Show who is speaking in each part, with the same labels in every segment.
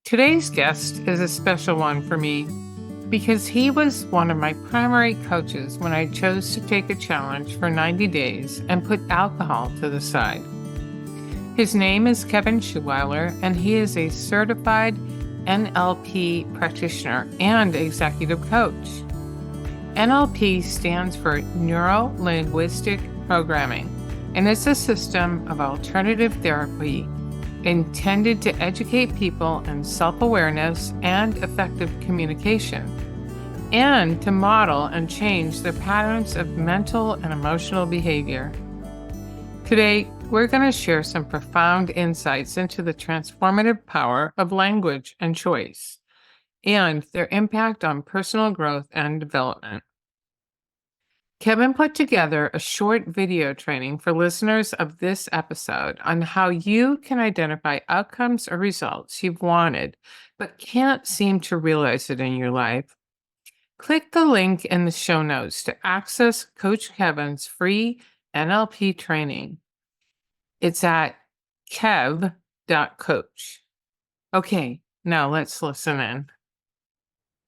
Speaker 1: Today's guest is a special one for me because he was one of my primary coaches when I chose to take a challenge for 90 days and put alcohol to the side. His name is Kevin Schouweiler, and he is a certified NLP practitioner and executive coach. NLP stands for Neuro Linguistic Programming, and it's a system of alternative therapy intended to educate people in self-awareness and effective communication, and to model and change the patterns of mental and emotional behavior. Today, we're going to share some profound insights into the transformative power of language and choice, and their impact on personal growth and development. Kevin put together a short video training for listeners of this episode on how you can identify outcomes or results you've wanted, but can't seem to realize it in your life. Click the link in the show notes to access Coach Kevin's free NLP training. It's at kev.coach. Okay, now let's listen in.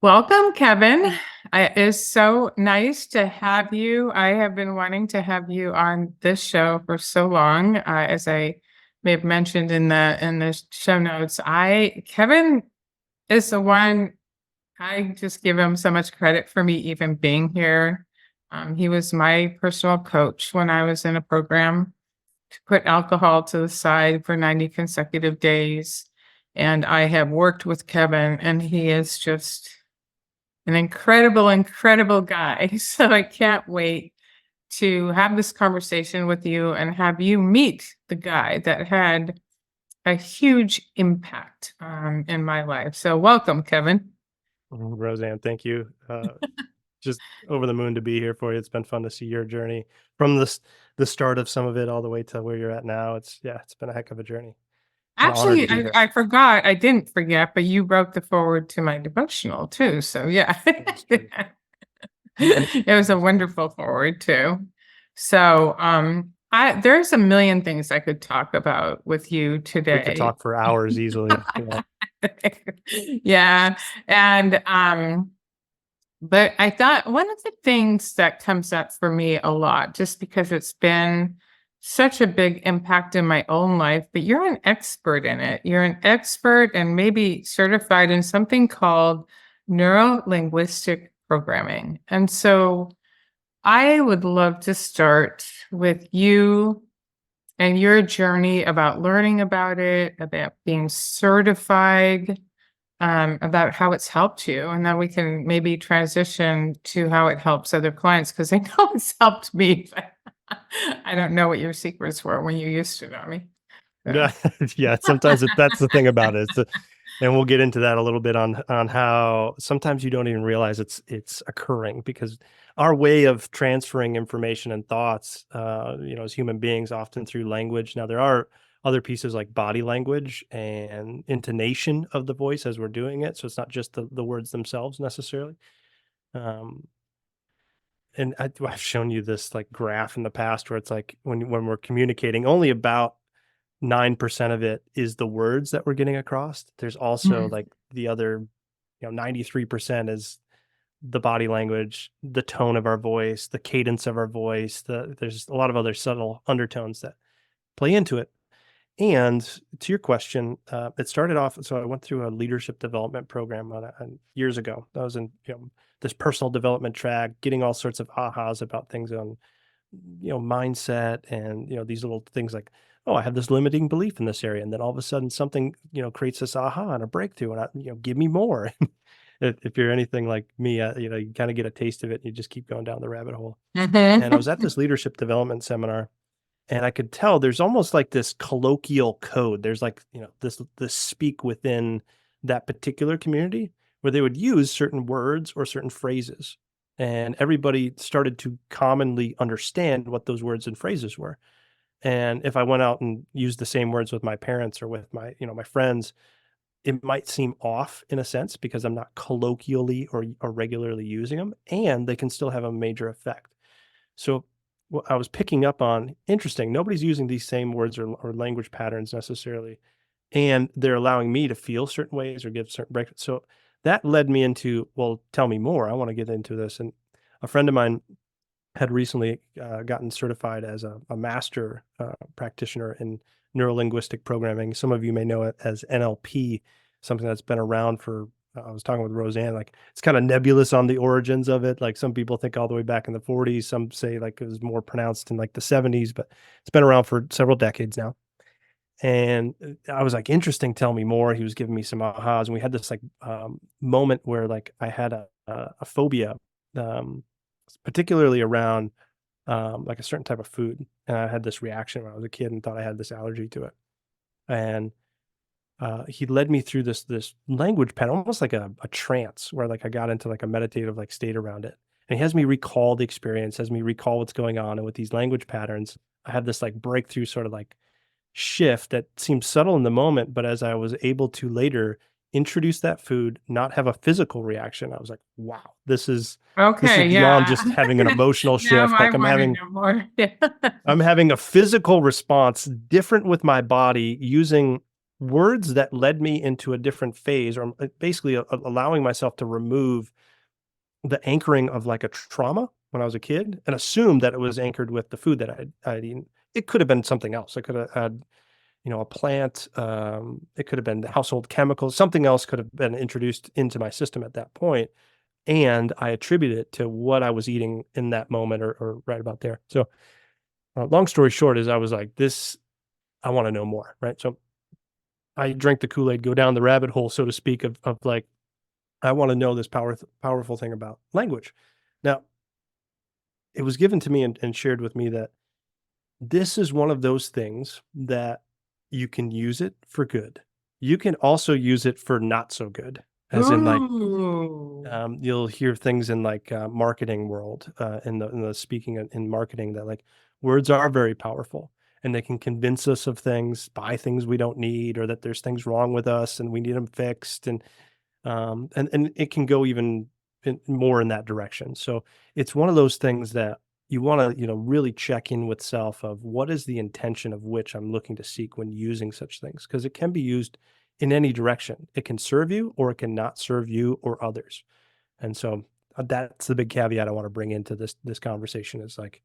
Speaker 1: Welcome, Kevin. It is so nice to have you. I have been wanting to have you on this show for so long. As I may have mentioned in the show notes, Kevin is the one. I just give him so much credit for me even being here. He was my personal coach when I was in a program to put alcohol to the side for 90 consecutive days. And I have worked with Kevin, and he is just an incredible guy. So I can't wait to have this conversation with you and have you meet the guy that had a huge impact in my life. So welcome, Kevin.
Speaker 2: Roseanne, thank you. Just over the moon to be here for you. It's been fun to see your journey from the start of some of it all the way to where you're at now. It's been a heck of a journey.
Speaker 1: Actually, I forgot. I didn't forget, but you wrote the foreword to my devotional too. So yeah, it was a wonderful foreword too. So there's a million things I could talk about with you today.
Speaker 2: We could talk for hours easily.
Speaker 1: Yeah. And but I thought one of the things that comes up for me a lot, just because it's been such a big impact in my own life, but you're an expert in it. You're an expert and maybe certified in something called Neuro Linguistic Programming. And so I would love to start with you and your journey about learning about it, about being certified, about how it's helped you. And then we can maybe transition to how it helps other clients, because I know it's helped me, but I don't know what your secrets were when you used to know me.
Speaker 2: So. Yeah, sometimes that's the thing about it. And we'll get into that a little bit on how sometimes you don't even realize it's occurring, because our way of transferring information and thoughts, as human beings, often through language. Now, there are other pieces like body language and intonation of the voice as we're doing it. So it's not just the words themselves necessarily. And I've shown you this like graph in the past where it's like when we're communicating, only about 9% of it is the words that we're getting across. There's also like the other, 93% is the body language, the tone of our voice, the cadence of our voice. There's a lot of other subtle undertones that play into it. And to your question, it started off. So I went through a leadership development program years ago. I was in this personal development track, getting all sorts of ahas about things on mindset and these little things like, oh, I have this limiting belief in this area, and then all of a sudden something creates this aha and a breakthrough, and give me more. If you're anything like me, you kind of get a taste of it and you just keep going down the rabbit hole. And I was at this leadership development seminar, and I could tell there's almost like this colloquial code. There's like, this speak within that particular community where they would use certain words or certain phrases. And everybody started to commonly understand what those words and phrases were. And if I went out and used the same words with my parents or with my, my friends, it might seem off in a sense because I'm not colloquially or regularly using them, and they can still have a major effect. So what I was picking up on, interesting, nobody's using these same words or language patterns necessarily and they're allowing me to feel certain ways or give certain breaks. So that led me into, well, tell me more. I want to get into this. And a friend of mine had recently gotten certified as a master practitioner in Neuro Linguistic Programming. Some of you may know it as NLP, something that's been around for, I was talking with Roseanne, like it's kind of nebulous on the origins of it. Like some people think all the way back in the 40s, some say like it was more pronounced in like the 70s, but it's been around for several decades now. And I was like, interesting, tell me more. He was giving me some ahas. And we had this like moment where like I had a phobia, um, particularly around like a certain type of food. And I had this reaction when I was a kid and thought I had this allergy to it. And he led me through this language pattern, almost like a trance where like I got into like a meditative like state around it. And he has me recall the experience, has me recall what's going on. And with these language patterns, I had this like breakthrough sort of like shift that seemed subtle in the moment, but as I was able to later introduce that food, not have a physical reaction, I was like, wow, this is
Speaker 1: Okay,
Speaker 2: beyond
Speaker 1: yeah.
Speaker 2: just having an emotional
Speaker 1: Now
Speaker 2: shift.
Speaker 1: I
Speaker 2: Like
Speaker 1: want to know more. Yeah.
Speaker 2: I'm having a physical response different with my body using words that led me into a different phase, or basically allowing myself to remove the anchoring of like a trauma when I was a kid and assume that it was anchored with the food that I'd eaten. It could have been something else. I could have had, a plant. It could have been household chemicals. Something else could have been introduced into my system at that point, and I attribute it to what I was eating in that moment or right about there. So, long story short, is I was like, this. I want to know more, right? So I drank the Kool-Aid, go down the rabbit hole, so to speak, of like, I want to know this powerful thing about language. Now, it was given to me and shared with me that this is one of those things that you can use it for good. You can also use it for not so good, as in like,
Speaker 1: Ooh.
Speaker 2: you'll hear things in like marketing world, in the speaking in marketing, that like words are very powerful and they can convince us of things, buy things we don't need, or that there's things wrong with us and we need them fixed. And it can go even more in that direction. So it's one of those things that you want to, really check in with self of what is the intention of which I'm looking to seek when using such things, because it can be used in any direction. It can serve you or it can not serve you or others. And so that's the big caveat I want to bring into this conversation, is like,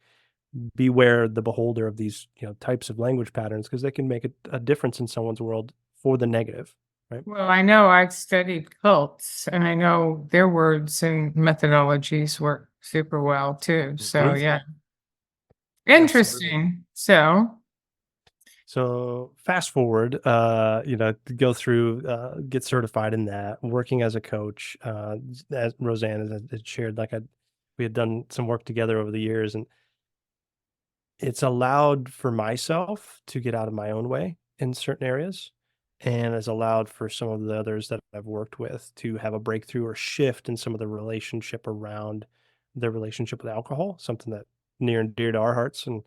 Speaker 2: beware the beholder of these, types of language patterns, because they can make a difference in someone's world for the negative, right?
Speaker 1: Well, I know I've studied cults and I know their words and methodologies work super well too. So
Speaker 2: Mhm.
Speaker 1: yeah,
Speaker 2: Yes, sir.
Speaker 1: interesting.
Speaker 2: So fast forward, to go through, get certified in that, working as a coach, as Roseanne had shared, like we had done some work together over the years, and it's allowed for myself to get out of my own way in certain areas, and has allowed for some of the others that I've worked with to have a breakthrough or shift in some of the relationship around their relationship with alcohol, something that near and dear to our hearts, and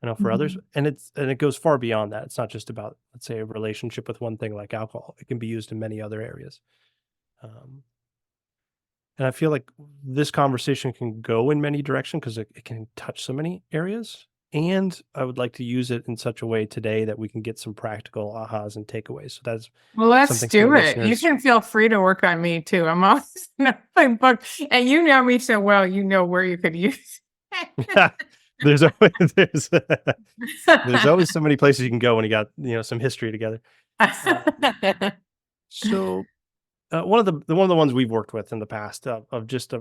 Speaker 2: I know for others.
Speaker 1: Mhm.
Speaker 2: And it goes far beyond that. It's not just about, let's say, a relationship with one thing like alcohol. It can be used in many other areas. Um, and I feel like this conversation can go in many directions because it can touch so many areas. And I would like to use it in such a way today that we can get some practical ahas and takeaways. So that's
Speaker 1: Well, let's
Speaker 2: something for the
Speaker 1: do it. You
Speaker 2: listeners.
Speaker 1: can feel free to work on me too. I'm always an open book. And you know me so well, you know where you could use.
Speaker 2: there's always there's always so many places you can go when you got some history together. So one of the ones we've worked with in the past, of just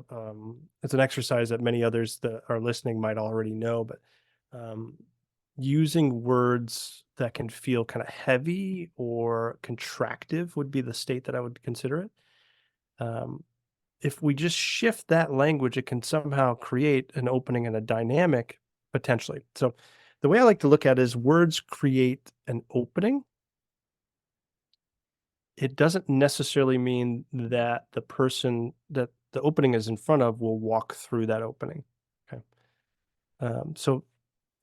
Speaker 2: it's an exercise that many others that are listening might already know, but um, using words that can feel kind of heavy or contractive would be the state that I would consider it. Um, if we just shift that language, it can somehow create an opening and a dynamic potentially. So the way I like to look at it is words create an opening. It doesn't necessarily mean that the person that the opening is in front of will walk through that opening. Okay. So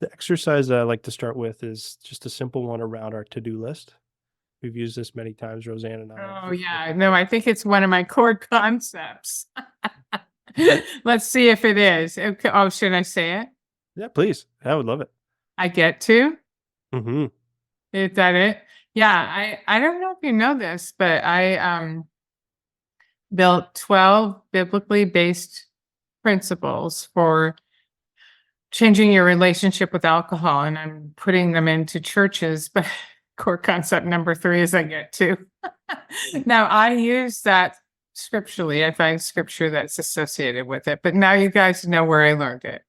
Speaker 2: the exercise that I like to start with is just a simple one around our to-do list. We've used this many times, Roseanne and I have.
Speaker 1: Oh yeah, no, I think it's one of my core concepts. Let's see if it is. Okay. Oh, should I say it?
Speaker 2: Yeah, please. I would love it.
Speaker 1: I get to.
Speaker 2: Hmm.
Speaker 1: Is that it? Yeah, I don't know if you know this, but I built 12 biblically based principles for changing your relationship with alcohol, and I'm putting them into churches. But core concept number 3 is I get to. Now, I use that scripturally. I find scripture that's associated with it, but now you guys know where I learned it,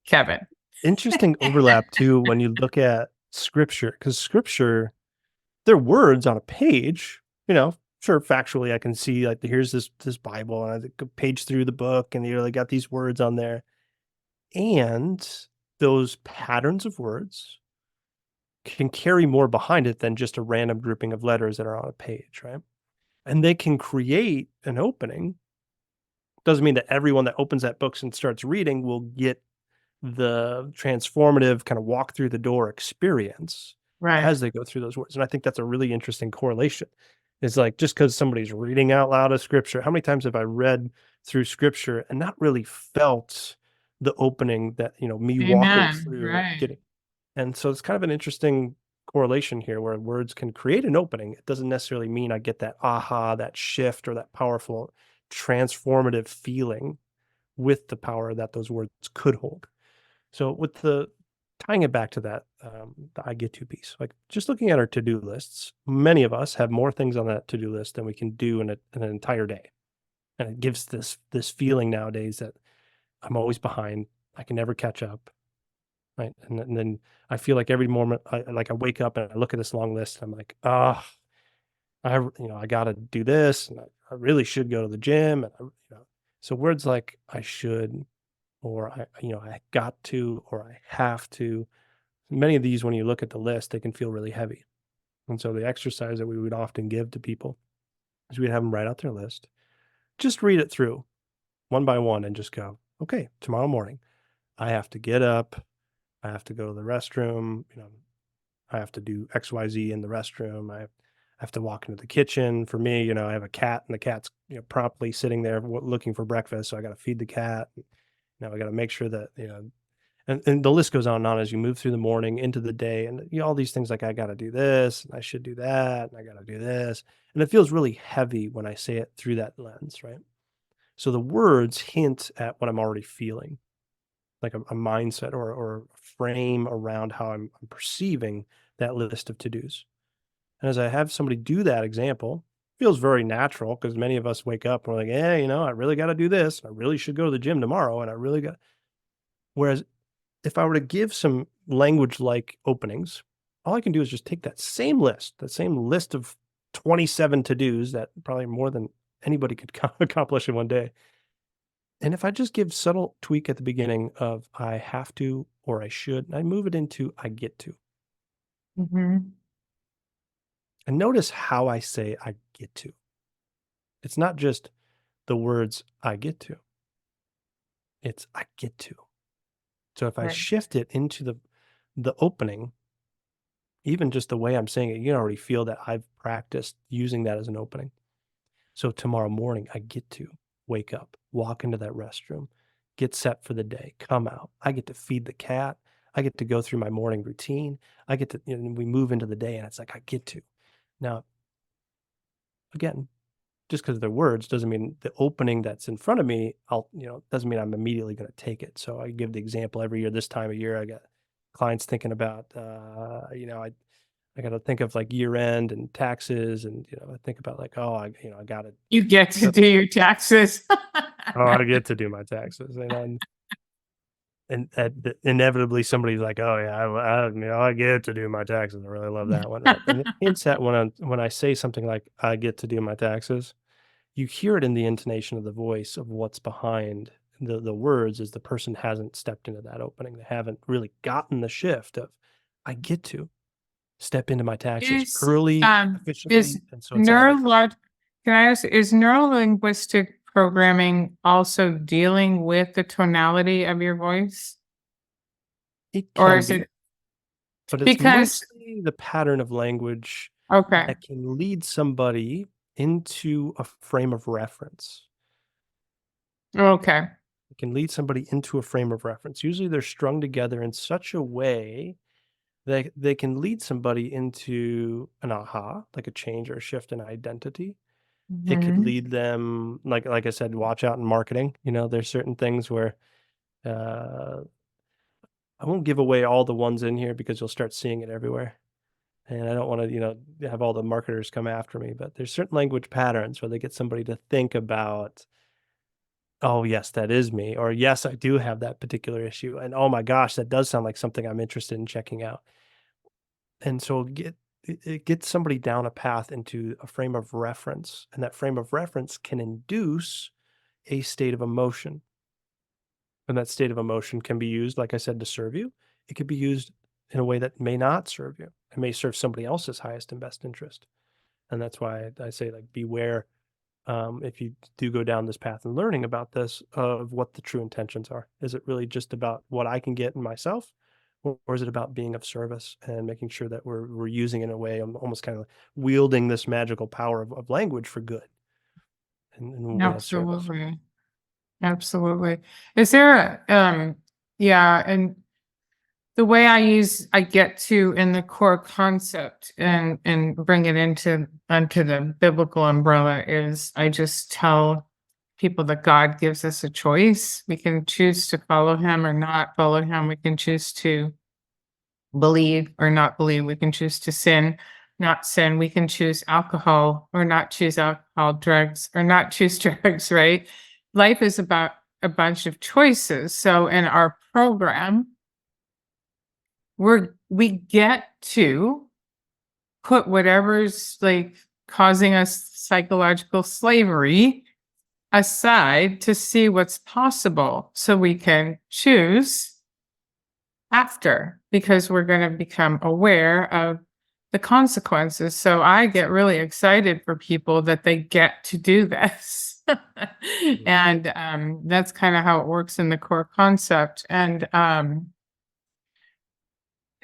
Speaker 1: Kevin.
Speaker 2: Interesting overlap too when you look at scripture, because scripture, they're words on a page, sure, factually I can see like here's this Bible and I page through the book and they got these words on there. And those patterns of words can carry more behind it than just a random grouping of letters that are on a page, right? And they can create an opening. Doesn't mean that everyone that opens that book and starts reading will get the transformative kind of walk through the door experience
Speaker 1: Right.
Speaker 2: as they go through those words. And I think that's a really interesting correlation. It's like just because somebody's reading out loud of scripture, how many times have I read through scripture and not really felt the opening that, me walking
Speaker 1: Amen.
Speaker 2: through it,
Speaker 1: Right.
Speaker 2: getting. And so it's kind of an interesting correlation here where words can create an opening. It doesn't necessarily mean I get that aha, that shift, or that powerful transformative feeling with the power that those words could hold. So with the tying it back to that, the I get to piece, like just looking at our to-do lists, many of us have more things on that to-do list than we can do in an entire day. And it gives this feeling nowadays that I'm always behind. I can never catch up. Right. And then I feel like every moment I wake up and I look at this long list, and I'm like, oh, I got to do this, and I really should go to the gym. And so words like I should, or I got to, or I have to. Many of these, when you look at the list, they can feel really heavy. And so the exercise that we would often give to people is we'd have them write out their list, just read it through one by one, and just go, okay, tomorrow morning, I have to get up, I have to go to the restroom, I have to do XYZ in the restroom. I have to walk into the kitchen. For me, I have a cat, and the cat's promptly sitting there looking for breakfast, so I got to feed the cat. I got to make sure that and the list goes on and on as you move through the morning into the day, and all these things like I got to do this, and I should do that, and I got to do this, and it feels really heavy when I say it through that lens, right? So the words hint at what I'm already feeling, like a mindset or a frame around how I'm perceiving that list of to-dos. And as I have somebody do that example, feels very natural because many of us wake up and we're like, yeah, I really got to do this. I really should go to the gym tomorrow. And I really got, whereas if I were to give some language like openings, all I can do is just take that same list of 27 to-dos that probably more than anybody could accomplish in one day. And if I just give subtle tweak at the beginning of I have to or I should, I move it into I get to.
Speaker 1: Mm-hmm.
Speaker 2: And notice how I say I get to. It's not just the words I get to. It's I get to. So if I
Speaker 1: Right.
Speaker 2: shift it into the opening, even just the way I'm saying it, you can already feel that I've practiced using that as an opening. So tomorrow morning, I get to wake up, walk into that restroom, get set for the day, come out. I get to feed the cat. I get to go through my morning routine. I get to, we move into the day, and it's like, I get to. Now, again, just because they're words doesn't mean the opening that's in front of me, doesn't mean I'm immediately going to take it. So I give the example every year, this time of year, I got clients thinking about, I got to think of like year end and taxes. And, I think about like, oh, I got to,
Speaker 1: You get to do your taxes.
Speaker 2: oh, I get to do my taxes. And inevitably somebody's like, oh yeah, I get to do my taxes. I really love that one. Right? And it hints at when I say something like, I get to do my taxes, you hear it in the intonation of the voice of what's behind the words as the person hasn't stepped into that opening. They haven't really gotten the shift of, I get to step into my taxes
Speaker 1: Is
Speaker 2: early,
Speaker 1: is
Speaker 2: efficiently. And so it's a habit.
Speaker 1: neuro can I ask, is neuro linguistic programming also dealing with the tonality of your voice?
Speaker 2: It
Speaker 1: Or
Speaker 2: can
Speaker 1: is
Speaker 2: be,
Speaker 1: it
Speaker 2: but it's
Speaker 1: because
Speaker 2: mostly the pattern of language
Speaker 1: okay.
Speaker 2: that can lead somebody into a frame of reference.
Speaker 1: Okay.
Speaker 2: It can lead somebody into a frame of reference. Usually they're strung together in such a way they can lead somebody into an aha, like a change or a shift in identity. It could
Speaker 1: Mhm.
Speaker 2: lead them, like I said, watch out in marketing. There's certain things where uh, I won't give away all the ones in here because you'll start seeing it everywhere. And I don't want to, have all the marketers come after me, but there's certain language patterns where they get somebody to think about, oh, yes, that is me, or yes, I do have that particular issue. And oh my gosh, that does sound like something I'm interested in checking out. And so it gets somebody down a path into a frame of reference, and that frame of reference can induce a state of emotion. And that state of emotion can be used, like I said, to serve you. It could be used in a way that may not serve you. It may serve somebody else's highest and best interest. And that's why I say, like, beware, if you do go down this path and learning about this, of what the true intentions are. Is it really just about what I can get in myself, or is it about being of service and making sure that we're using it in a way, almost kind of wielding this magical power of language for good and a way of service?
Speaker 1: Absolutely. Absolutely. Is there yeah, and the way I get to in the core concept and bring it into onto the biblical umbrella is I just tell people that God gives us a choice. We can choose to follow him or not follow him. We can choose to believe or not believe. We can choose to sin, not sin. We can choose alcohol or not choose alcohol, drugs or not choose drugs, right? Life is about a bunch of choices. So in our program, we get to put whatever's like causing us psychological slavery aside to see what's possible so we can choose after because we're going to become aware of the consequences. So I get really excited for people that they get to do this.
Speaker 2: Mhm.
Speaker 1: And that's kind of how it works in the core concept. And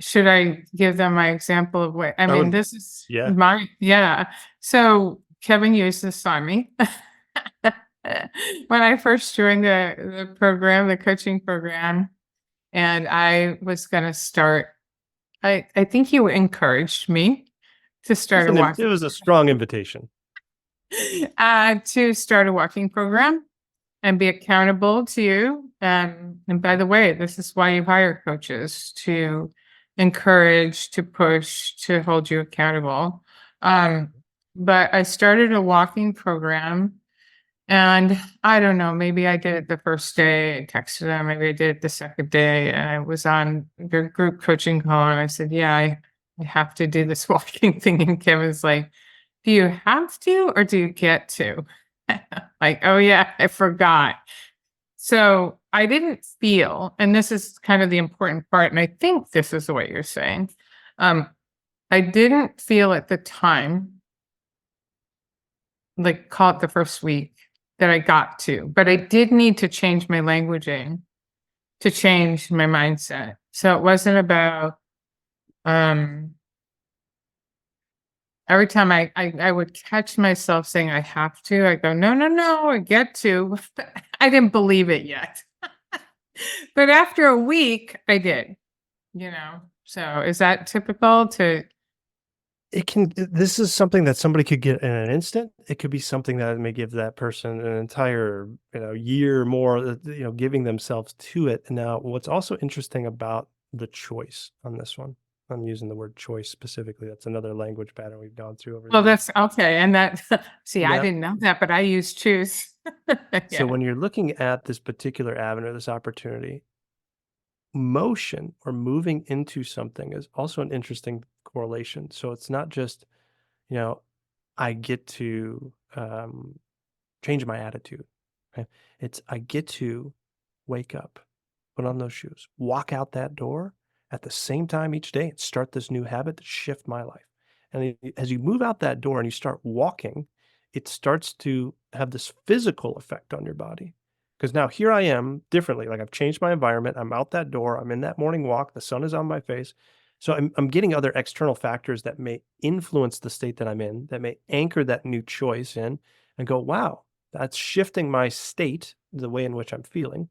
Speaker 1: should I give them my example of what I
Speaker 2: I
Speaker 1: mean?
Speaker 2: would,
Speaker 1: This is
Speaker 2: yeah.
Speaker 1: my, yeah. So Kevin used this on me. When I first joined the program, the coaching program, and I was going to start, I think you encouraged me to start a
Speaker 2: It
Speaker 1: walking,
Speaker 2: was a strong invitation.
Speaker 1: to start a walking program and be accountable to you. And by the way, this is why you hire coaches to encourage, to push, to hold you accountable. Um, but I started a walking program and I don't know, maybe I did it the first day, I texted them, maybe I did it the second day, and I was on the group coaching call and I said, yeah, I have to do this walking thing. And Kevin's like, do you have to or do you get to? Like, oh yeah, I forgot. So I didn't feel, and this is kind of the important part, and I think this is what you're saying. Um, I didn't feel at the time, like call it the first week, that I got to, but I did need to change my languaging to change my mindset. So it wasn't about um every time I would catch myself saying I have to, I go, no, no, no, I get to. I didn't believe it yet. But after a week, I did, you know. So is that typical to
Speaker 2: This is something that somebody could get in an instant. It could be something that may give that person an entire, year more, giving themselves to it. Now, what's also interesting about the choice on this one, I'm using the word choice specifically. That's another language pattern we've gone through over the
Speaker 1: well,
Speaker 2: years.
Speaker 1: that's okay. And that see, I
Speaker 2: Now,
Speaker 1: didn't know that, but I use choose.
Speaker 2: so
Speaker 1: Yeah.
Speaker 2: when you're looking at this particular avenue, this opportunity, motion or moving into something is also an interesting correlation. So it's not just, you know, I get to change my attitude. Okay? It's I get to wake up, put on those shoes, walk out that door at the same time each day and start this new habit to shift my life. And as you move out that door and you start walking, it starts to have this physical effect on your body. Because now here I am differently. Like I've changed my environment. I'm out that door. I'm in that morning walk. The sun is on my face. So I'm getting other external factors that may influence the state that I'm in, that may anchor that new choice in and go, wow, that's shifting my state, the way in which I'm feeling,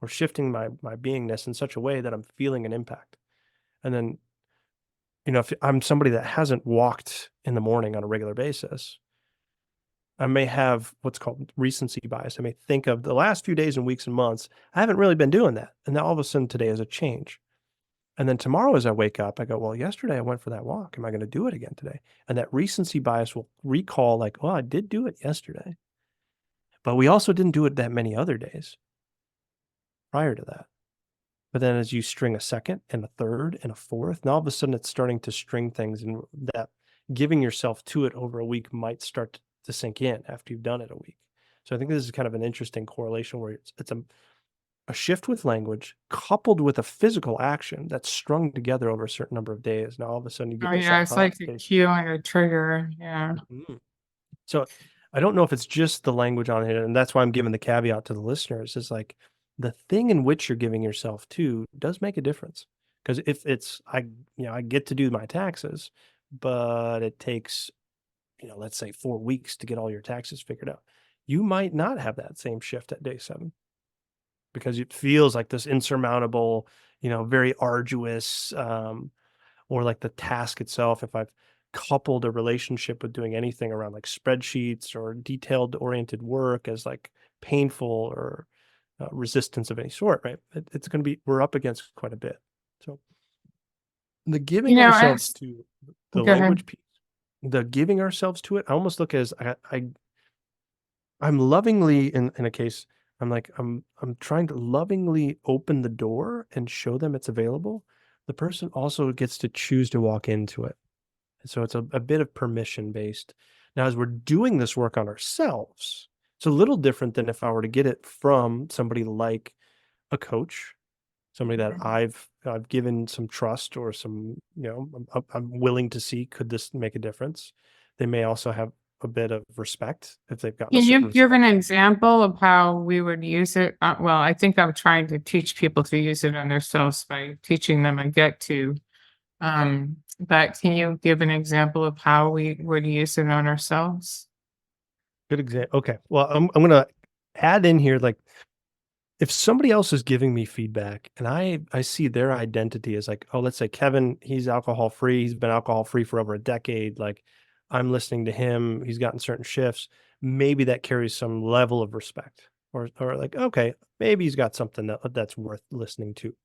Speaker 2: or shifting my beingness in such a way that I'm feeling an impact. And then if I'm somebody that hasn't walked in the morning on a regular basis, I may have what's called recency bias. I may think of the last few days and weeks and months, I haven't really been doing that. And then all of a sudden today is a change. And then tomorrow as I wake up, I go, well, yesterday I went for that walk. Am I going to do it again today? And that recency bias will recall like, well, I did do it yesterday, but we also didn't do it that many other days prior to that. But then as you string a second and a third and a fourth, now all of a sudden it's starting to string things, and that giving yourself to it over a week might start to sink in after you've done it a week. So I think this is kind of an interesting correlation where it's a shift with language coupled with a physical action that's strung together over a certain number of days. Now all of a sudden you
Speaker 1: Oh
Speaker 2: get this
Speaker 1: yeah, it's
Speaker 2: aha.
Speaker 1: like a cue and a trigger. Yeah.
Speaker 2: Mhm. So I don't know if it's just the language on it, and that's why I'm giving the caveat to the listeners is like the thing in which you're giving yourself to does make a difference. Because if it's I get to do my taxes, but it takes, let's say 4 weeks to get all your taxes figured out. You might not have that same shift at day 7 because it feels like this insurmountable, very arduous, or like the task itself. If I've coupled a relationship with doing anything around like spreadsheets or detailed oriented work as like painful or resistance of any sort, right? It's going to be, we're up against quite a bit. So the
Speaker 1: You
Speaker 2: giving
Speaker 1: know,
Speaker 2: ourselves to the
Speaker 1: go ahead.
Speaker 2: language piece, the giving ourselves to it, I almost look as I'm lovingly in a case, I'm like, I'm trying to lovingly open the door and show them it's available. The person also gets to choose to walk into it. And so it's a bit of permission based. Now, as we're doing this work on ourselves, it's a little different than if I were to get it from somebody like a coach, somebody that I've given some trust or some, I'm willing to see, could this make a difference? They may also have a bit of respect if they've gotten a
Speaker 1: Can you
Speaker 2: certain
Speaker 1: give
Speaker 2: result.
Speaker 1: an example of how we would use it? Well, I think I'm trying to teach people to use it on themselves by teaching them a get to. But can you give an example of how we would use it on ourselves?
Speaker 2: Good example. Okay. Well, I'm gonna add in here like if somebody else is giving me feedback and I see their identity as like, oh, let's say Kevin, he's alcohol free, he's been alcohol free for over a decade. Like I'm listening to him, he's gotten certain shifts. Maybe that carries some level of respect, or like, okay, maybe he's got something that's worth listening to.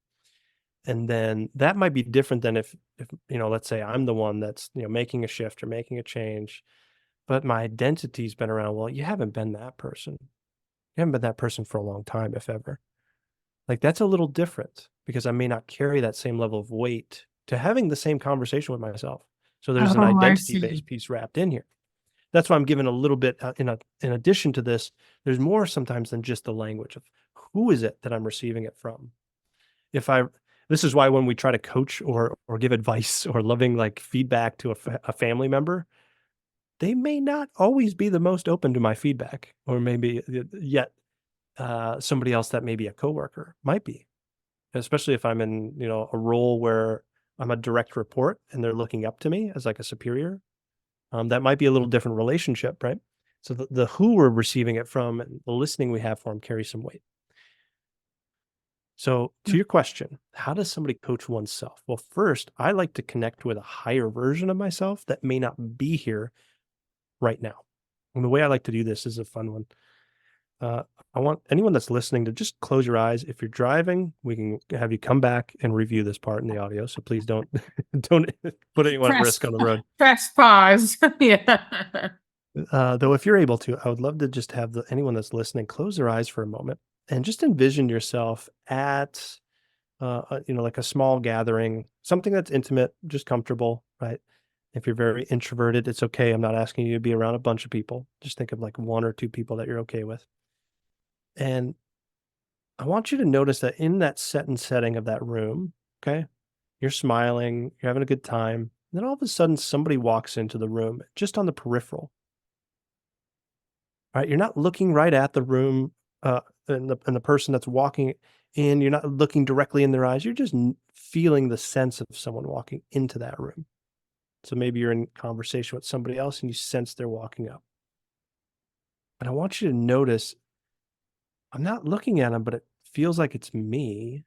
Speaker 2: And then that might be different than if let's say I'm the one that's making a shift or making a change, but my identity's been around. Well, you haven't been that person. You haven't been that person for a long time, if ever. Like, that's a little different because I may not carry that same level of weight to having the same conversation with myself. So there's an
Speaker 1: Oh, I see.
Speaker 2: identity-based piece wrapped in here. That's why I'm giving a little bit, in addition to this, there's more sometimes than just the language of who is it that I'm receiving it from? If I This is why when we try to coach or give advice or loving, like, feedback to a family member, they may not always be the most open to my feedback, or maybe yet somebody else that may be a coworker might be, especially if I'm in, a role where I'm a direct report and they're looking up to me as like a superior. That might be a little different relationship, right? So the who we're receiving it from and the listening we have for them carries some weight. So to your question, how does somebody coach oneself? Well, first, I like to connect with a higher version of myself that may not be here right now. And the way I like to do this is a fun one. Uh, I want anyone that's listening to just close your eyes. If you're driving, we can have you come back and review this part in the audio. So please don't don't put anyone at
Speaker 1: Press
Speaker 2: risk on the road.
Speaker 1: press pause. Yeah.
Speaker 2: Though, if you're able to, I would love to just have anyone that's listening close their eyes for a moment and just envision yourself at, like a small gathering, something that's intimate, just comfortable, right? If you're very introverted, it's okay. I'm not asking you to be around a bunch of people. Just think of like one or two people that you're okay with. And I want you to notice that in that set and setting of that room, okay, you're smiling, you're having a good time. Then all of a sudden, somebody walks into the room just on the peripheral, right? You're not looking right at the room, and the person that's walking in. You're not looking directly in their eyes. You're just feeling the sense of someone walking into that room. So maybe you're in conversation with somebody else and you sense they're walking up. But I want you to notice I'm not looking at them, but it feels like it's me.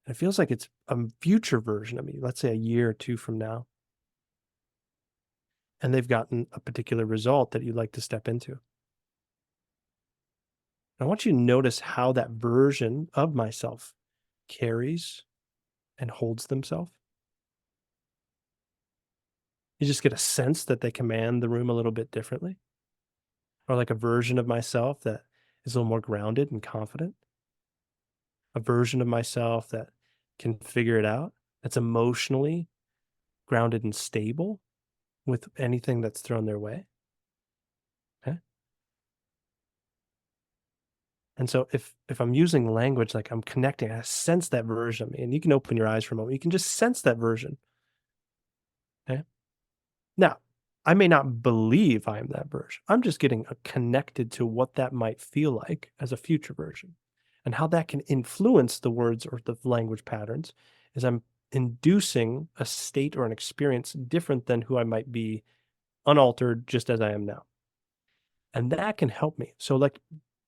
Speaker 2: And it feels like it's a future version of me, let's say a year or two from now. And they've gotten a particular result that you'd like to step into. I want you to notice how that version of myself carries and holds themselves. You just get a sense that they command the room a little bit differently, or like a version of myself that is a little more grounded and confident, a version of myself that can figure it out, that's emotionally grounded and stable with anything that's thrown their way. Okay. And so if I'm using language, like I'm connecting, I sense that version of me, and you can open your eyes for a moment. You can just sense that version. Okay. Now, I may not believe I am that version. I'm just getting connected to what that might feel like as a future version, and how that can influence the words or the language patterns is I'm inducing a state or an experience different than who I might be unaltered just as I am now. And that can help me. So like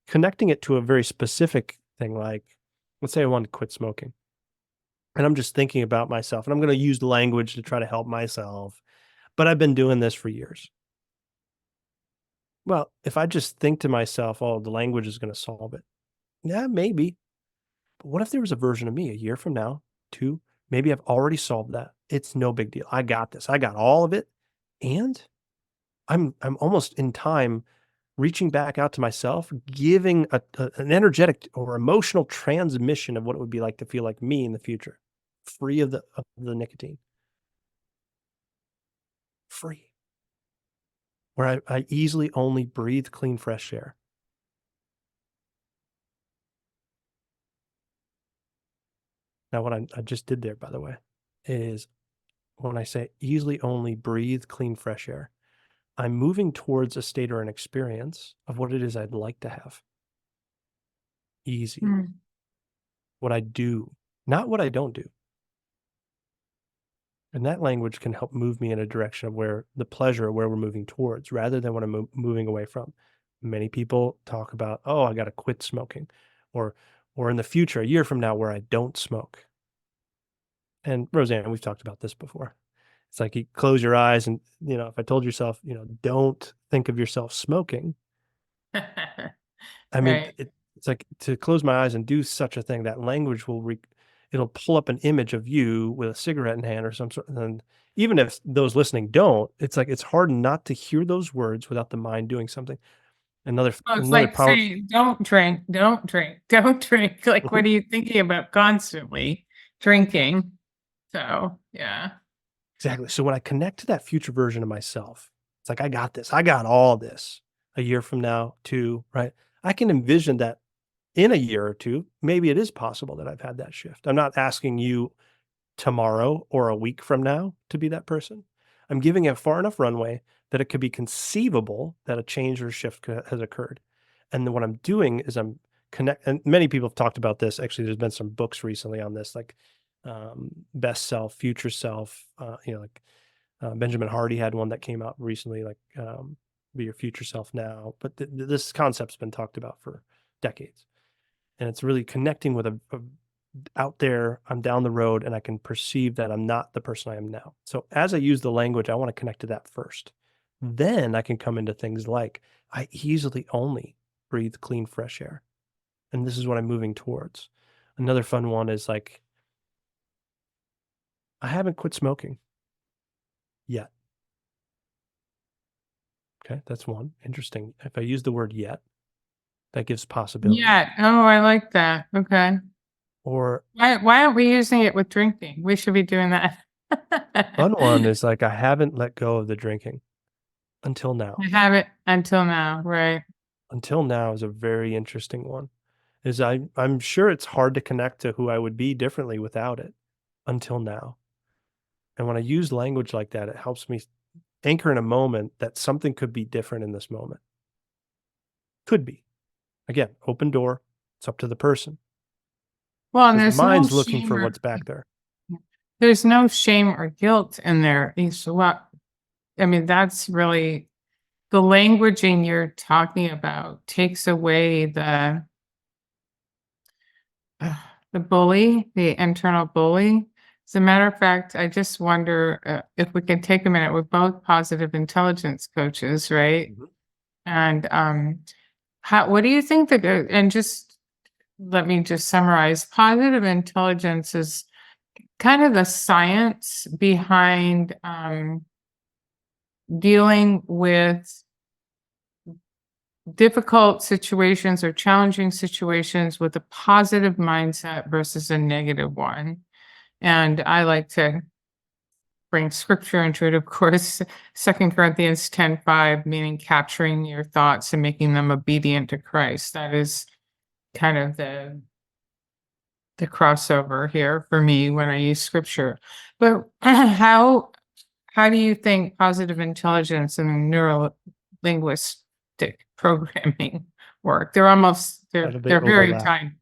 Speaker 2: connecting it to a very specific thing, like let's say I want to quit smoking and I'm just thinking about myself and I'm going to use language to try to help myself, but I've been doing this for years. Well, if I just think to myself, oh, the language is going to solve it. Yeah, maybe. But what if there was a version of me a year from now, two, maybe I've already solved that. It's no big deal. I got this. I got all of it. And I'm almost in time reaching back out to myself, giving an energetic or emotional transmission of what it would be like to feel like me in the future, free of the nicotine, free, where I easily only breathe clean, fresh air. Now, what I just did there, by the way, is when I say easily only breathe clean, fresh air, I'm moving towards a state or an experience of what it is I'd like to have. Easy.
Speaker 1: Mm.
Speaker 2: What I do, not what I don't do. And that language can help move me in a direction of where the pleasure, where we're moving towards, rather than what I'm moving away from. Many people talk about, oh, I got to quit smoking, or in the future, a year from now, where I don't smoke. And Roseanne, we've talked about this before. It's like you close your eyes, and if I told yourself, don't think of yourself smoking. I mean,
Speaker 1: Right.
Speaker 2: it's like to close my eyes and do such a thing. That language will it'll pull up an image of you with a cigarette in hand or some sort. And even if those listening don't, it's like it's hard not to hear those words without the mind doing something.
Speaker 1: Well, it's
Speaker 2: Another
Speaker 1: like
Speaker 2: power.
Speaker 1: saying, "Don't drink, don't drink, don't drink." Like, what
Speaker 2: Mhm.
Speaker 1: are you thinking about constantly? Drinking. So, yeah.
Speaker 2: Exactly. So when I connect to that future version of myself, it's like I got this. I got all this. A year from now, two, right? I can envision that in a year or two, maybe it is possible that I've had that shift. I'm not asking you tomorrow or a week from now to be that person. I'm giving it far enough runway that it could be conceivable that a change or shift has occurred. And then what I'm doing is and many people have talked about this. Actually, there's been some books recently on this, like best self, future self, Benjamin Hardy had one that came out recently, like be your future self now. But this concept's been talked about for decades. And it's really connecting with a out there, I'm down the road, and I can perceive that I'm not the person I am now. So as I use the language, I want to connect to that first. Then I can come into things like I easily only breathe clean, fresh air. And this is what I'm moving towards. Another fun one is like, I haven't quit smoking yet. Okay, that's one. Interesting. If I use the word yet, that gives possibility.
Speaker 1: Yeah. Oh, I like that. Okay.
Speaker 2: Or
Speaker 1: Why aren't we using it with drinking? We should be doing that.
Speaker 2: fun one is like, I haven't let go of the drinking until now.
Speaker 1: I have it until now, right?
Speaker 2: Until now is a very interesting one. Is I'm sure it's hard to connect to who I would be differently without it until now. And when I use language like that, it helps me anchor in a moment that something could be different in this moment. Could be. Again, open door. It's up to the person.
Speaker 1: Well, and
Speaker 2: Because the
Speaker 1: there's no
Speaker 2: mind's looking
Speaker 1: shame
Speaker 2: for
Speaker 1: or
Speaker 2: what's back there.
Speaker 1: there's no shame or guilt in there. It's what I mean, that's really the languaging you're talking about takes away the the bully, the internal bully. As a matter of fact, I just wonder if we can take a minute. We're both positive intelligence coaches, right?
Speaker 2: Mhm.
Speaker 1: And what do you think that? And just let me just summarize. Positive intelligence is kind of the science behind dealing with difficult situations or challenging situations with a positive mindset versus a negative one. And I like to bring scripture into it, of course. 2 Corinthians 10:5, meaning capturing your thoughts and making them obedient to Christ. That is kind of the crossover here for me when I use scripture. But how do you think positive intelligence and neuro linguistic programming work?
Speaker 2: How do they
Speaker 1: They're very
Speaker 2: overlap?
Speaker 1: tied.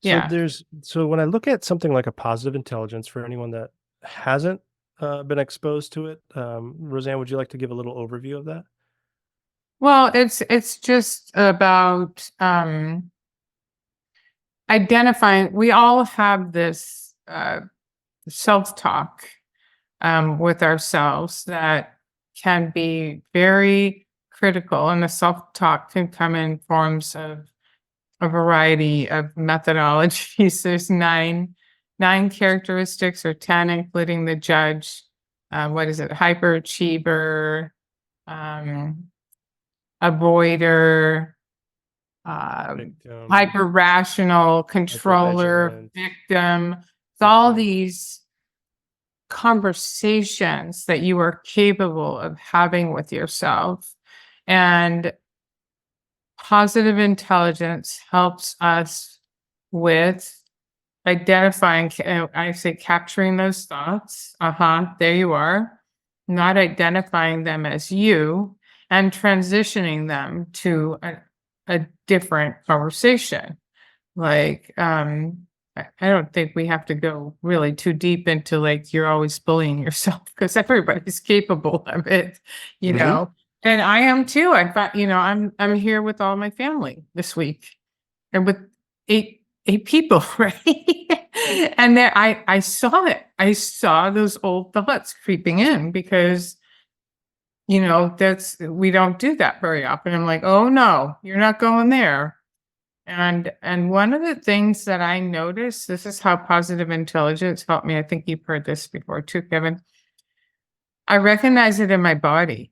Speaker 2: So
Speaker 1: Yeah.
Speaker 2: so when I look at something like a positive intelligence for anyone that hasn't been exposed to it, Roseanne, would you like to give a little overview of that?
Speaker 1: Well, it's just about identifying. We all have this self-talk with ourselves that can be very critical, and the self-talk can come in forms of a variety of methodologies. There's nine characteristics, or 10, including the judge. What is it? Hyperachiever, um, avoider,
Speaker 2: Victim,
Speaker 1: hyper rational, controller,
Speaker 2: hypervigilant,
Speaker 1: victim. It's all
Speaker 2: victim.
Speaker 1: these conversations that you are capable of having with yourself. And positive intelligence helps us with identifying, I say capturing those thoughts. There you are. Not identifying them as you and transitioning them to a different conversation. Like, I don't think we have to go really too deep into like you're always bullying yourself because everybody's capable of it, you
Speaker 2: Hmm.
Speaker 1: know. And I am too. I thought, I'm here with all my family this week and with eight people, right? And there I saw it. I saw those old thoughts creeping in because that's we don't do that very often. I'm like, oh no, you're not going there. And one of the things that I noticed, this is how positive intelligence helped me. I think you've heard this before too, Kevin. I recognize it in my body.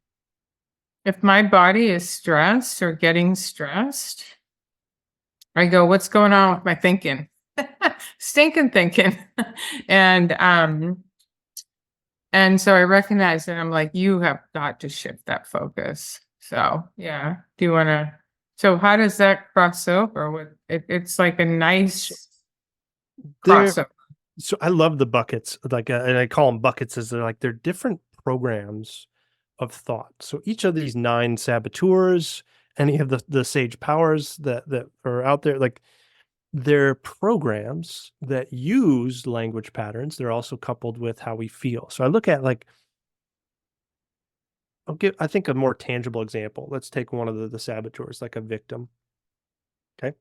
Speaker 1: If my body is stressed or getting stressed, I go, what's going on with my thinking? Stinking thinking. and and so I recognize it. I'm like, you have got to shift that focus. So yeah. Do you wanna so how does that cross over with it? It's like a
Speaker 2: So
Speaker 1: nice
Speaker 2: there,
Speaker 1: crossover.
Speaker 2: so I love the buckets, like, and I call them buckets as they're different programs of thought. So each of these nine saboteurs, any of the sage powers that are out there, like they're programs that use language patterns. They're also coupled with how we feel. So I look at like I think a more tangible example. Let's take one of the saboteurs, like a victim. Okay.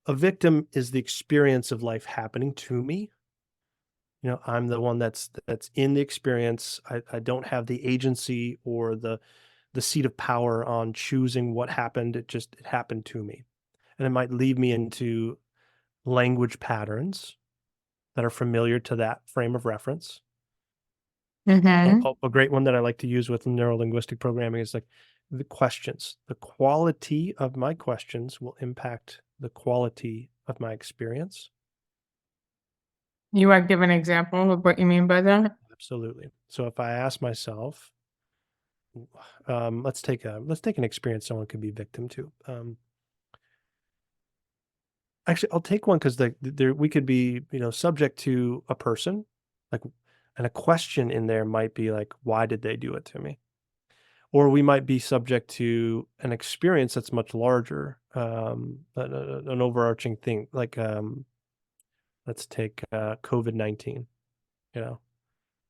Speaker 2: A victim is the experience of life happening to me. I'm the one that's in the experience. I don't have the agency or the seat of power on choosing what happened. It happened to me. And it might lead me into language patterns that are familiar to that frame of reference.
Speaker 1: Mm-hmm.
Speaker 2: A great one that I like to use with neuro linguistic programming is like the questions. The quality of my questions will impact the quality of my experience.
Speaker 1: You want to give an example of what you mean by that?
Speaker 2: Absolutely. So if I ask myself, let's take an experience someone could be victim to. Actually, I'll take one because there we could be subject to a person, like, and a question in there might be like, why did they do it to me? Or we might be subject to an experience that's much larger, an overarching thing. Like, let's take COVID-19. You know,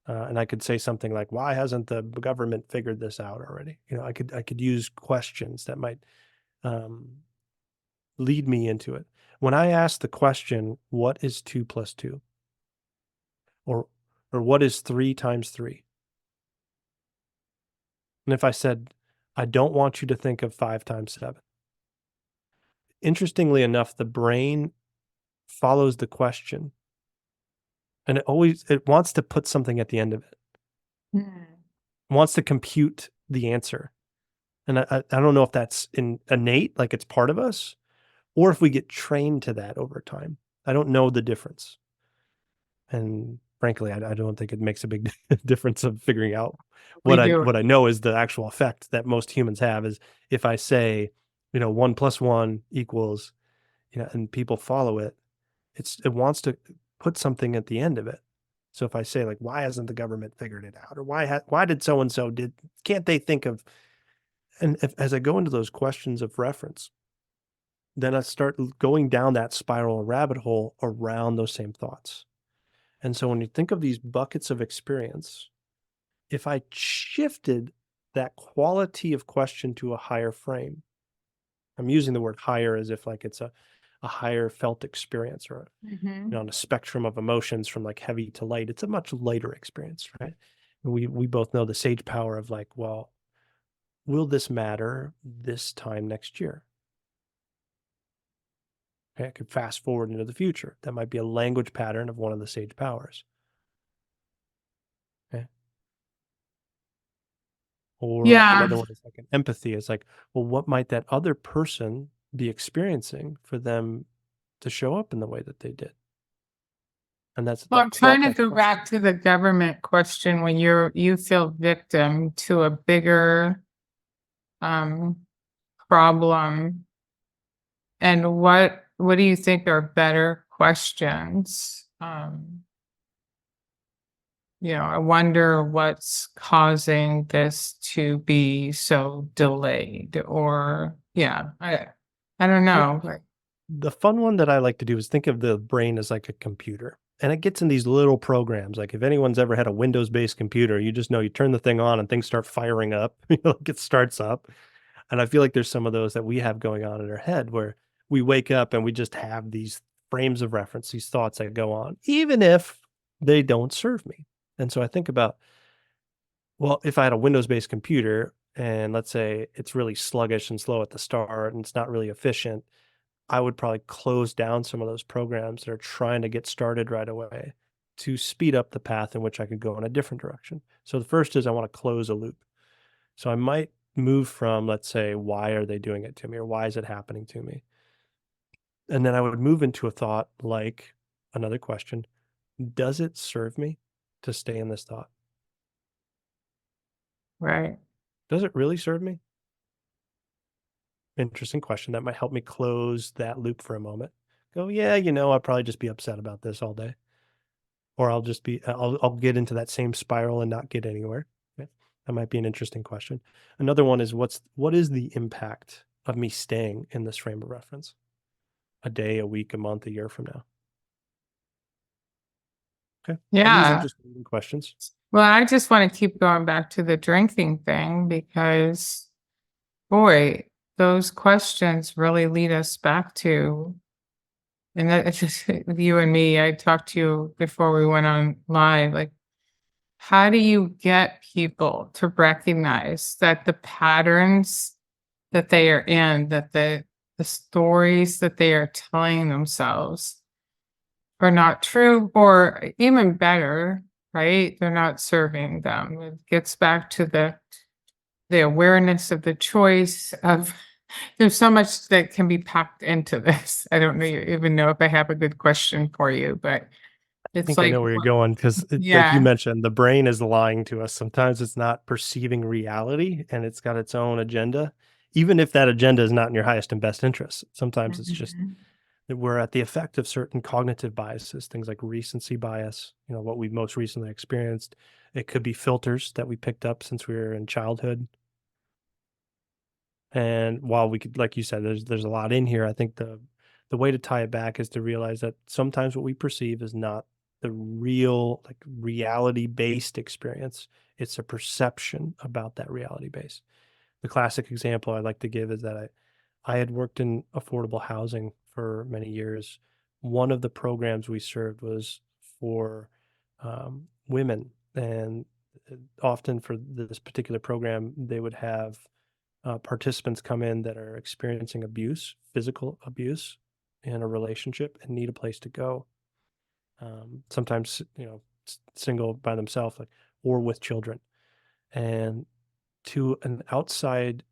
Speaker 2: and I could say something like, "Why hasn't the government figured this out already?" I could use questions that might um, lead me into it. When I ask the question, what is 2 plus 2? Or what is 3 times 3? And if I said, I don't want you to think of 5 times 7. Interestingly enough, the brain follows the question, and it wants to put something at the end of it.
Speaker 1: Mm.
Speaker 2: It wants to compute the answer. And I don't know if that's innate, like it's part of us, or if we get trained to that over time. I don't know the difference. And frankly, I don't think it makes a big difference of figuring out
Speaker 1: We do.
Speaker 2: what I know is the actual effect that most humans have is if I say, 1 plus 1 equals, and people follow it, it wants to put something at the end of it. So if I say like, why hasn't the government figured it out? Or why did so and so can't they think of, and as I go into those questions of reference, then I start going down that spiral rabbit hole around those same thoughts. And so when you think of these buckets of experience, if I shifted that quality of question to a higher frame, I'm using the word higher as if like it's a higher felt experience, or
Speaker 1: Mhm.
Speaker 2: on a spectrum of emotions from like heavy to light. It's a much lighter experience, right? We both know the sage power of like, well, will this matter this time next year? Okay, I could fast forward into the future. That might be a language pattern of one of the sage powers. Okay. Or
Speaker 1: Yeah.
Speaker 2: another one is like an empathy. It's like, well, what might that other person be experiencing for them to show up in the way that they did? And that's
Speaker 1: Well,
Speaker 2: that
Speaker 1: I'm trying to
Speaker 2: that
Speaker 1: go
Speaker 2: question.
Speaker 1: back to the government question when you feel victim to a bigger um problem, and what do you think are better questions? I wonder what's causing this to be so delayed, or yeah, I don't
Speaker 2: Yeah.
Speaker 1: know. Like,
Speaker 2: The fun one that I like to do is think of the brain as like a computer. And it gets in these little programs. Like if anyone's ever had a Windows-based computer, you just know you turn the thing on and things start firing up. Like it starts up. And I feel like there's some of those that we have going on in our head where we wake up and we just have these frames of reference, these thoughts that go on, even if they don't serve me. And so I think about, well, if I had a Windows-based computer and let's say it's really sluggish and slow at the start and it's not really efficient, I would probably close down some of those programs that are trying to get started right away to speed up the path in which I could go in a different direction. So the first is I want to close a loop. So I might move from, let's say, why are they doing it to me or why is it happening to me? And then I would move into a thought like another question: does it serve me to stay in this thought?
Speaker 1: right.
Speaker 2: Does it really serve me? Interesting question. That might help me close that loop for a moment. Go, yeah, I'll probably just be upset about this all day. Or I'll get into that same spiral and not get anywhere. Yeah, that might be an interesting question. Another one is what is the impact of me staying in this frame of reference a day, a week, a month, a year from now? Okay. And these are
Speaker 1: Yeah.
Speaker 2: just leading questions.
Speaker 1: Well, I just want to keep going back to the drinking thing because, boy, those questions really lead us back to, and that it's just you and me. I talked to you before we went on live. Like, how do you get people to recognize that the patterns that they are in, that the stories that they are telling themselves are not true, or even better, right? They're not serving them. It gets back to the awareness of the choice of there's so much that can be packed into this. I don't know even know if I have a good question for you, but
Speaker 2: I
Speaker 1: it's
Speaker 2: think I
Speaker 1: like,
Speaker 2: know where you're going because, like you
Speaker 1: yeah.
Speaker 2: mentioned, the brain is lying to us. Sometimes it's not perceiving reality and it's got its own agenda, even if that agenda is not in your highest and best interest. Sometimes it's just
Speaker 1: Mhm.
Speaker 2: that we're at the effect of certain cognitive biases, things like recency bias, what we've most recently experienced. It could be filters that we picked up since we were in childhood. And while we could, like you said, there's a lot in here. I think the way to tie it back is to realize that sometimes what we perceive is not the real, like reality based experience. It's a perception about that reality base. The classic example I like to give is that I had worked in affordable housing for many years, one of the programs we served was for women. And often for this particular program, they would have participants come in that are experiencing abuse, physical abuse in a relationship and need a place to go. Sometimes, single by themselves, like, or with children. And to an outside,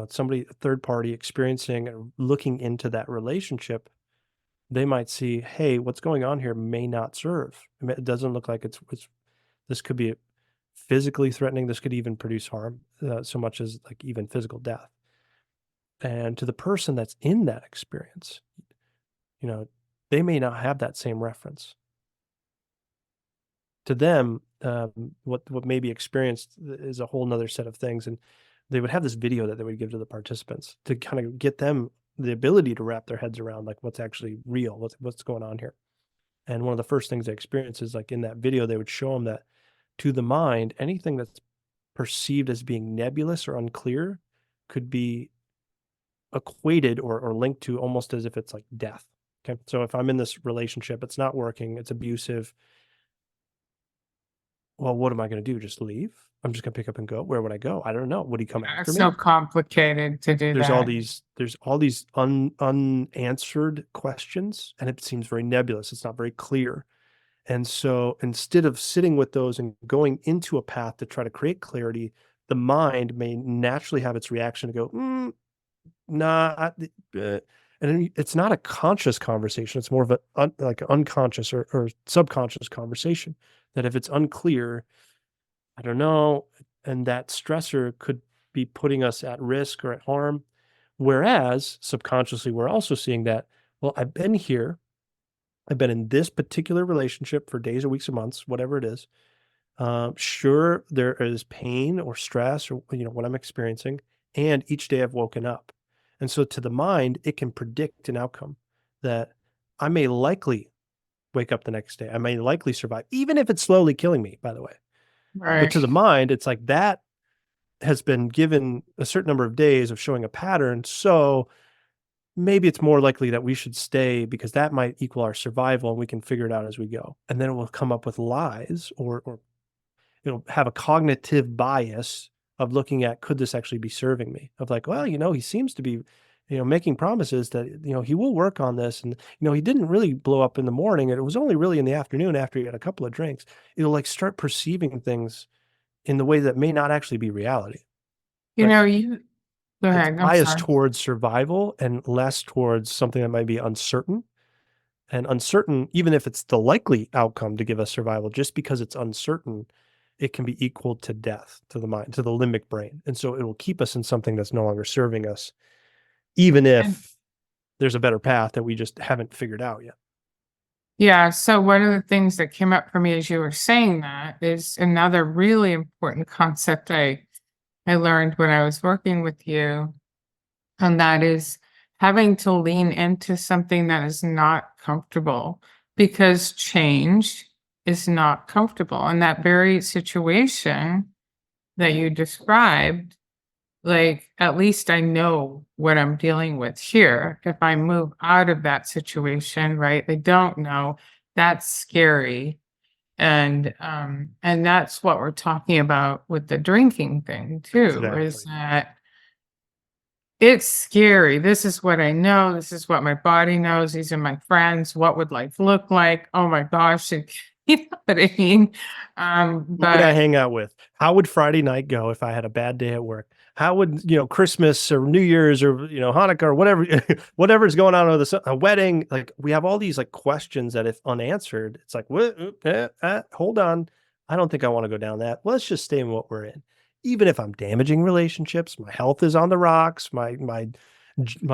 Speaker 2: somebody, a third party experiencing or looking into that relationship, they might see, hey, what's going on here may not serve. It doesn't look like this could be physically threatening. This could even produce harm, so much as like even physical death. And to the person that's in that experience, they may not have that same reference. To them, what may be experienced is a whole nother set of things. And they would have this video that they would give to the participants to kind of get them the ability to wrap their heads around like what's actually real, what's going on here. And one of the first things they experience is like in that video, they would show them that to the mind, anything that's perceived as being nebulous or unclear could be equated or linked to almost as if it's like death. Okay. So if I'm in this relationship, it's not working, it's abusive. Well, what am I going to do? Just leave? I'm just going to pick up and go. Where would I go? I don't know. Would he come after
Speaker 1: It's
Speaker 2: me?
Speaker 1: so complicated to do
Speaker 2: There's
Speaker 1: that.
Speaker 2: all these unanswered questions, and it seems very nebulous. It's not very clear. And so instead of sitting with those and going into a path to try to create clarity, the mind may naturally have its reaction to go, nah, and it's not a conscious conversation. It's more of like an unconscious or subconscious conversation that if it's unclear, I don't know, and that stressor could be putting us at risk or at harm. Whereas subconsciously, we're also seeing that, well, I've been here. I've been in this particular relationship for days or weeks or months, whatever it is. Sure, there is pain or stress or, what I'm experiencing. And each day I've woken up. And so to the mind, it can predict an outcome that I may likely wake up the next day. I may likely survive, even if it's slowly killing me, by the way. But
Speaker 1: Right.
Speaker 2: to the mind, it's like that has been given a certain number of days of showing a pattern. So maybe it's more likely that we should stay because that might equal our survival and we can figure it out as we go. And then we'll come up with lies or have a cognitive bias of looking at, could this actually be serving me? Of like, well, he seems to be, making promises that, he will work on this. And, he didn't really blow up in the morning. It was only really in the afternoon after he had a couple of drinks. It'll like start perceiving things in the way that may not actually be reality.
Speaker 1: You
Speaker 2: Right?
Speaker 1: know, you go
Speaker 2: It's
Speaker 1: ahead. I'm
Speaker 2: biased
Speaker 1: sorry.
Speaker 2: towards survival and less towards something that might be uncertain. And uncertain, even if it's the likely outcome to give us survival, just because it's uncertain, it can be equal to death to the mind, to the limbic brain. And so it will keep us in something that's no longer serving us, even
Speaker 1: And
Speaker 2: if there's a better path that we just haven't figured out yet.
Speaker 1: yeah, so one of the things that came up for me as you were saying that is another really important concept I learned when I was working with you, and that is having to lean into something that is not comfortable because change is not comfortable. And that very situation that you described, like, at least I know what I'm dealing with here. If I move out of that situation, right? I don't know. That's scary. And that's what we're talking about with the drinking thing too, is
Speaker 2: Exactly.
Speaker 1: that it's scary. This is what I know. This is what my body knows. These are my friends. What would life look like? Oh my gosh. You know what I mean?
Speaker 2: Who would I
Speaker 1: But
Speaker 2: hang out with? How would Friday night go if I had a bad day at work? How would, Christmas or New Year's or, Hanukkah or whatever, whatever's going on with a wedding, like we have all these like questions that if unanswered, it's like, what, hold on. I don't think I want to go down that. Let's just stay in what we're in. Even if I'm damaging relationships, my health is on the rocks, my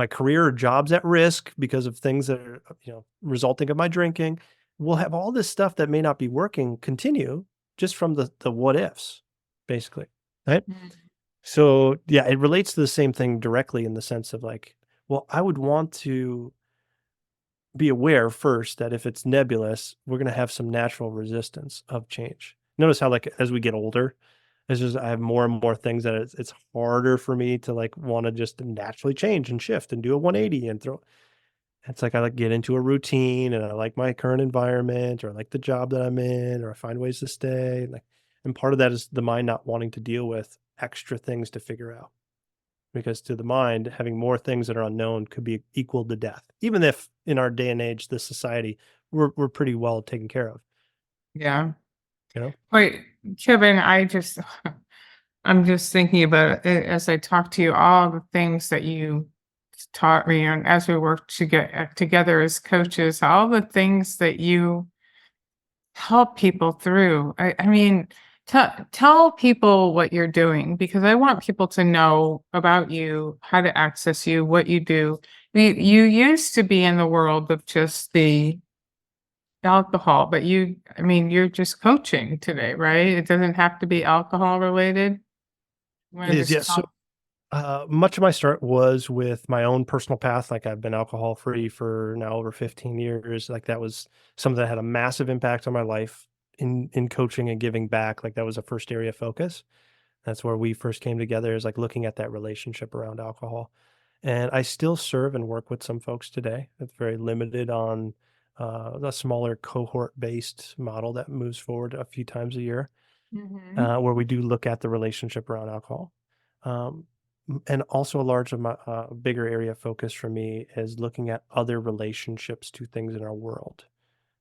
Speaker 2: career or job's at risk because of things that are, resulting of my drinking. We'll have all this stuff that may not be working continue just from the what ifs, basically, right? So, yeah, it relates to the same thing directly in the sense of like, well, I would want to be aware first that if it's nebulous, we're going to have some natural resistance of change. Notice how like as we get older, it's just I have more and more things that it's harder for me to like want to just naturally change and shift and do a 180 and throw. It's like I like get into a routine and I like my current environment, or I like the job that I'm in, or I find ways to stay. Like, and part of that is the mind not wanting to deal with extra things to figure out. Because to the mind, having more things that are unknown could be equal to death. Even if in our day and age, this society, we're pretty well taken care of,
Speaker 1: Yeah.
Speaker 2: you know?
Speaker 1: Wait, Kevin, I'm just thinking about it as I talk to you, all the things that you taught me, and as we work to get together as coaches, all the things that you help people through. I mean, tell people what you're doing, because I want people to know about you, how to access you, what you do. You used to be in the world of just the alcohol, but I mean, you're just coaching today, right? It doesn't have to be alcohol related. You want
Speaker 2: It
Speaker 1: to
Speaker 2: is,
Speaker 1: just
Speaker 2: yes. So
Speaker 1: talk?
Speaker 2: much of my start was with my own personal path. Like I've been alcohol free for now over 15 years. Like that was something that had a massive impact on my life in coaching and giving back. Like that was a first area of focus. That's where we first came together, is like looking at that relationship around alcohol. And I still serve and work with some folks today. It's very limited on a smaller cohort based model that moves forward a few times a year,
Speaker 1: Mhm.
Speaker 2: where we do look at the relationship around alcohol. Um, and also a large bigger area of focus for me is looking at other relationships to things in our world.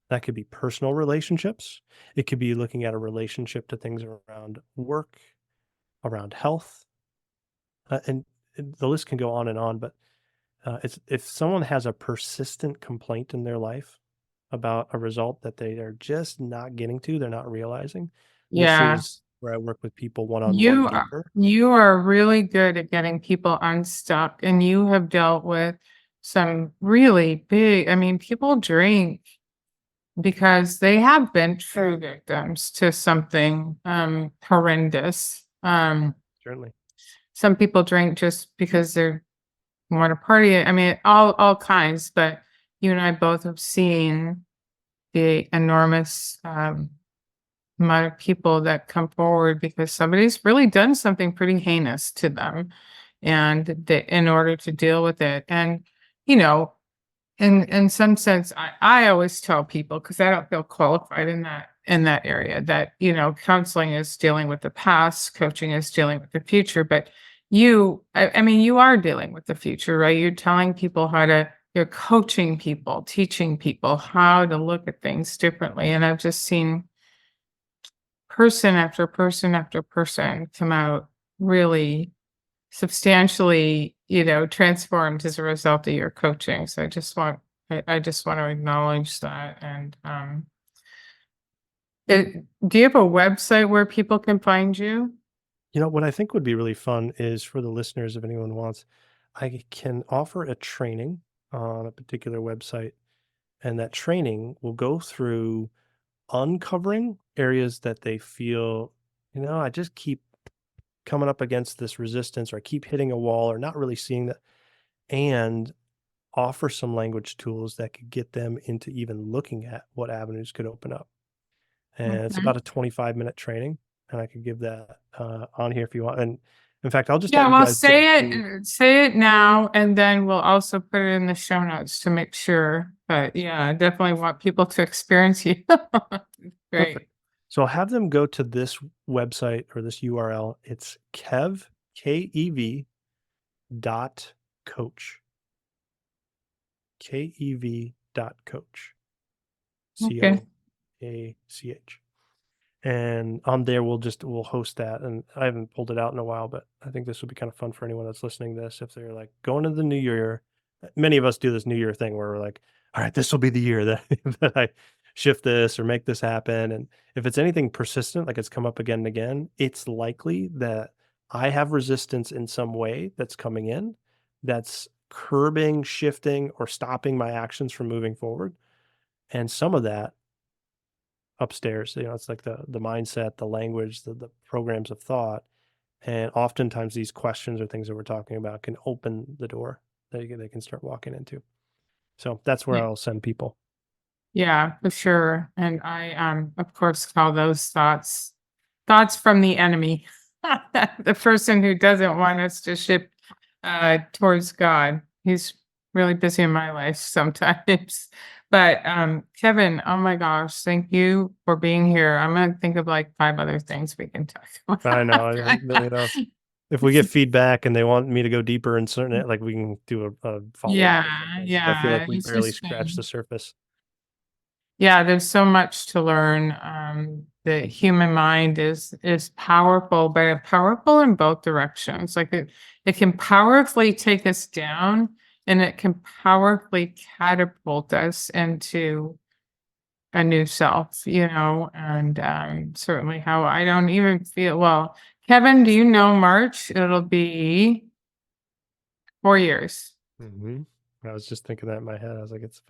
Speaker 2: That could be personal relationships. It could be looking at a relationship to things around work, around health, and the list can go on and on. But it's if someone has a persistent complaint in their life about a result that they are just not getting to, they're not realizing. This
Speaker 1: Yeah.
Speaker 2: is where I work with people one on one
Speaker 1: You are
Speaker 2: deeper.
Speaker 1: you are really good at getting people unstuck, and you have dealt with some really big, I mean, people drink because they have been true victims to something horrendous.
Speaker 2: Certainly.
Speaker 1: Some people drink just because they want to party. I mean, all kinds, but you and I both have seen the enormous amount of people that come forward because somebody's really done something pretty heinous to them, and in order to deal with it. And you know, in some sense, I always tell people, because I don't feel qualified in that area, that counseling is dealing with the past, coaching is dealing with the future. But I mean, you are dealing with the future, right? You're telling people you're coaching people, teaching people how to look at things differently. And I've just seen person after person after person come out really substantially, transformed as a result of your coaching. So I just want to acknowledge that. And do you have a website where people can find you?
Speaker 2: What I think would be really fun is for the listeners, if anyone wants, I can offer a training on a particular website, and that training will go through uncovering areas that they feel, I just keep coming up against this resistance, or I keep hitting a wall, or not really seeing that, and offer some language tools that could get them into even looking at what avenues could open up. And it's
Speaker 1: Okay.
Speaker 2: about a 25-minute training, and I could give that on here if you want. And in fact, I'll just have
Speaker 1: Yeah,
Speaker 2: you
Speaker 1: well,
Speaker 2: guys go
Speaker 1: say
Speaker 2: to.
Speaker 1: it, say it now, and then we'll also put it in the show notes to make sure. But yeah, I definitely want people to experience you.
Speaker 2: Perfect.
Speaker 1: Great.
Speaker 2: So I'll have them go to this website or this URL. It's Kev dot coach. Kev dot coach.
Speaker 1: Okay.
Speaker 2: COACH. And on there, we'll host that. And I haven't pulled it out in a while, but I think this would be kind of fun for anyone that's listening to this. If they're like going into the new year, many of us do this new year thing where we're like, all right, this will be the year that, that I shift this or make this happen. And if it's anything persistent, like it's come up again and again, it's likely that I have resistance in some way that's coming in, that's curbing, shifting, or stopping my actions from moving forward. And some of that upstairs, it's like the mindset, the language, the programs of thought. And oftentimes these questions or things that we're talking about can open the door that they can start walking into. So that's where
Speaker 1: Yeah.
Speaker 2: I'll send people.
Speaker 1: Yeah, for sure. And I of course call those thoughts from the enemy. The person who doesn't want us to shift towards God. He's really busy in my life sometimes. But Kevin, oh my gosh, thank you for being here. I'm gonna think of like 5 other things we can talk about.
Speaker 2: I know, if we get feedback and they want me to go deeper in certain, like we can do a follow-up. I feel like we
Speaker 1: It's
Speaker 2: barely
Speaker 1: just
Speaker 2: scratched the surface.
Speaker 1: yeah, there's so much to learn. The human mind is powerful, but powerful in both directions. Like it can powerfully take us down, and it can powerfully catapult us into a new self, and certainly how I don't even feel well. Kevin, do you know March? It'll be 4 years.
Speaker 2: I was just thinking that in my head. I was like, it's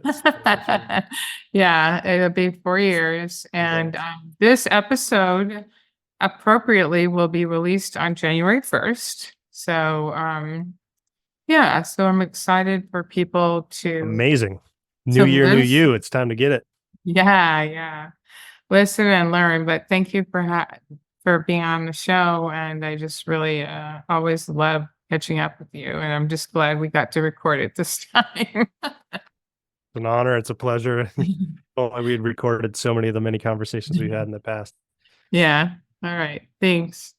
Speaker 1: Yeah, it'll be 4 years. And this episode appropriately will be released on January 1st. So, yeah, so I'm excited for people to
Speaker 2: amazing. New year, new you. It's time to get it.
Speaker 1: Yeah. Listen and learn. But thank you for being on the show. And I just really always love catching up with you. And I'm just glad we got to record it this time.
Speaker 2: It's an honor. It's a pleasure. We had recorded so many of the many conversations we've had in the past.
Speaker 1: Yeah. All right. Thanks.